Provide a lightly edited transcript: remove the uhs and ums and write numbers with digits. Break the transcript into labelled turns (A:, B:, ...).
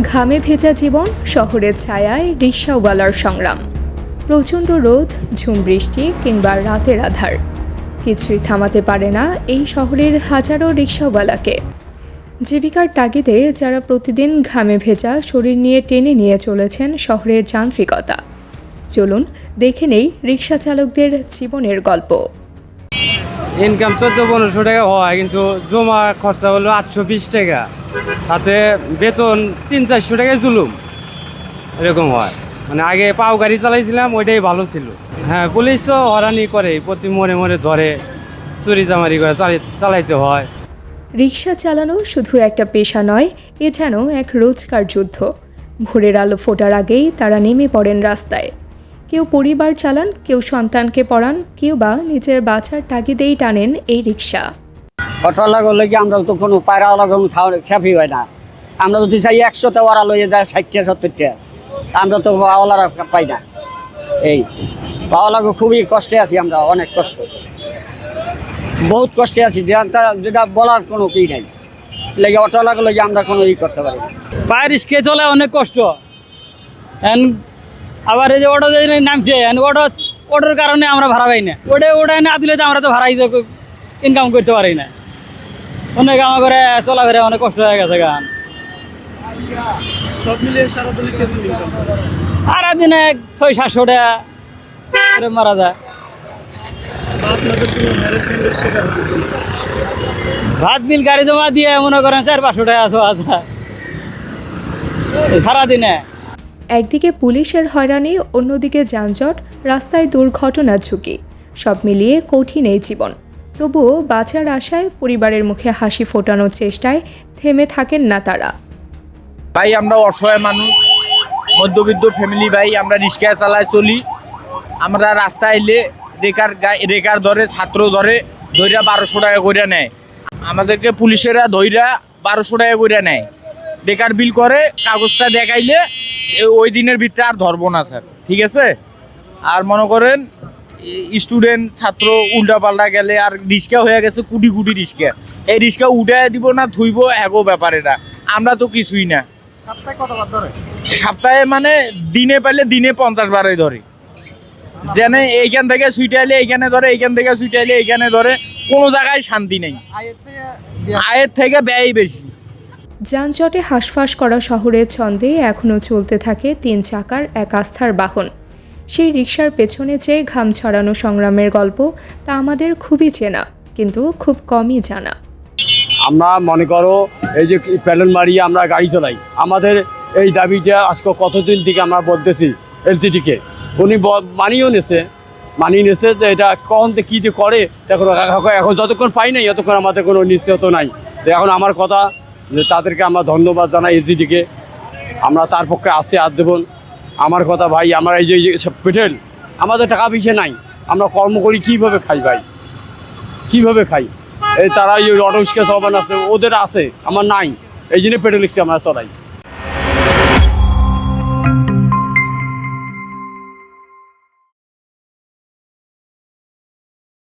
A: ঘামে ভেজা জীবন, শহরের ছায়ায় রিকশাওয়ালার সংগ্রাম। প্রচণ্ড রোদ, ঝুম বৃষ্টি কিংবা রাতের আধার কিছুই থামাতে পারে না এই শহরের হাজারো রিকশাওয়ালাকে। জীবিকার তাগিদে যারা প্রতিদিন ঘামে ভেজা শরীর নিয়ে টেনে নিয়ে চলেছেন শহরের যান্ত্রিকতা। চলুন দেখে নেই রিকশা চালকদের জীবনের গল্প।
B: ইনকাম 1400-1500 টাকা হয়, কিন্তু জমা খরচা হলো 820 টাকা। তাতে বেতন 300-400 টাকায় জুলুম এরকম হয়। মানে আগে পাও গাড়ি চালাইছিলাম, ওইটাই ভালো ছিল। হ্যাঁ, পুলিশ তো হয়রানি করে, প্রতি মোড়ে মোড়ে ধরে, চুরি চামারি করে চালাইতে হয়।
A: রিকশা চালানো শুধু একটা পেশা নয়, এ যেন এক রোজকার যুদ্ধ। ভোরের আলো ফোটার আগেই তারা নেমে পড়েন রাস্তায়। কেউ পরিবার চালান, কেউ সন্তানকে পড়ান, কেউ বা নিজের বাঁচার তাগিদেই টানেন এই রিকশা।
C: অটোওয়ালা করলে কি আমরা তো কোনো পায়রাওয়ালা কোনো খেপি হয় না। আমরা যদি চাই 100টা ওরা লইয়ে যায় 60-70টা, আমরা তো পাওয়ালারা পাই না। এই পাওয়ালাকে খুবই কষ্টে আছি আমরা, অনেক কষ্ট, বহুত কষ্টে আছি, যেটা বলার কোনো কি নাই। লেগে অটোওয়ালা করলে আমরা কোনো করতে পারি না।
D: পায়ের রিস্কে চলে অনেক কষ্ট। আবার এই যে অটো যে নামছে, অটোর কারণে আমরা ভাড়া পাই না। ওটা না দিলে তো আমরা তো ভাড়াই ইনকাম করতে পারি না। অনেক আমার করে চলাফেরা অনেক কষ্ট হয়ে গেছে গান।
E: সব মিলিয়ে সারাদিনে কেমন ইনকাম?
D: সারাদিনে 600-700 টাকা করে মারা যায়।
E: আপনাদের কোনো ম্যানেজমেন্টের শিকার হতে?
D: ভাত বিল গাড়ি জমা দিয়ে মনে করেন 400-500 টাকা আছে সারাদিনে।
A: একদিকে পুলিশের হয়রানি, অন্যদিকে যানজট, রাস্তায় দুর্ঘটনার ঝুঁকি, সব মিলিয়ে কঠিন এই জীবন। তবুও বাঁচার আশায়, পরিবারের মুখে হাসি ফোটানোর চেষ্টায় থেমে থাকেন না তারা।
F: ভাই আমরা অসহায় মানুষ, মধ্যবিত্ত ফ্যামিলি ভাই, আমরা রিক্সা চালায় চলি। আমরা রাস্তায় এলে রেকার ধরে, ছাত্র ধরে 1200 টাকা করে নেয়। আমাদেরকে পুলিশেরা ধইরা 1200 টাকা করে নেয়। বেকার বিল করে, কাগজটা দেখাইলে ওই দিনের ভিতরে আর ধরবো না স্যার, ঠিক আছে? আর মনে করেন স্টুডেন্ট ছাত্র উল্টাপাল্টা গেলে আর রিক্সা হয়ে গেছে কোটি কোটি রিক্সা। এই রিক্সা উঠায় দিব না থুইব, এগো ব্যাপারে না। আমরা তো কিছুই না।
E: সপ্তাহে কতবার ধরে?
F: সপ্তাহে মানে দিনে পাইলে দিনে 50 বারই ধরে। যেন এইখান থেকে সুইটে আইলে এইখানে ধরে, এইখান থেকে সুইটে আইলে এইখানে ধরে, কোনো জায়গায় শান্তি নেই। আয়ের থেকে ব্যয় বেশি।
A: যানজটে হাঁসফাঁস করা শহরের ছন্দে এখনও চলতে থাকে 3 চাকার এক আস্থার বাহন। সেই রিকশার পেছনে যে ঘাম ছড়ানো সংগ্রামের গল্প, তা আমাদের খুবই চেনা, কিন্তু খুব কমই জানা।
G: আমরা মনে করো এই যে প্যাডেল মারিয়ে আমরা গাড়ি চালাই, আমাদের এই দাবিটা আজকে কতদিন থেকে আমরা বলতেছি এলজিডিকে। উনি মানিয়ে নিয়েছে যে এটা কখন কী দিয়ে করে, এখন যতক্ষণ পাই নাই ততক্ষণ আমাদের কোনো নিশ্চয়তা নাই। তো এখন আমার কথা যে তাদেরকে আমরা ধন্যবাদ জানাই এলজিডিকে, আমরা তার পক্ষে আসে আর দেবন। আমার কথা ভাই, আমরা এই যে পেটেল, আমাদের টাকা পয়সা নাই, আমরা কর্ম করি কীভাবে খাই ভাই, কীভাবে খাই? এই তারা এই অটো রিক্সা চলবান আছে, ওদের আছে, আমার নাই, এই জন্য পেট্রোল রিক্সা আমরা চলাই।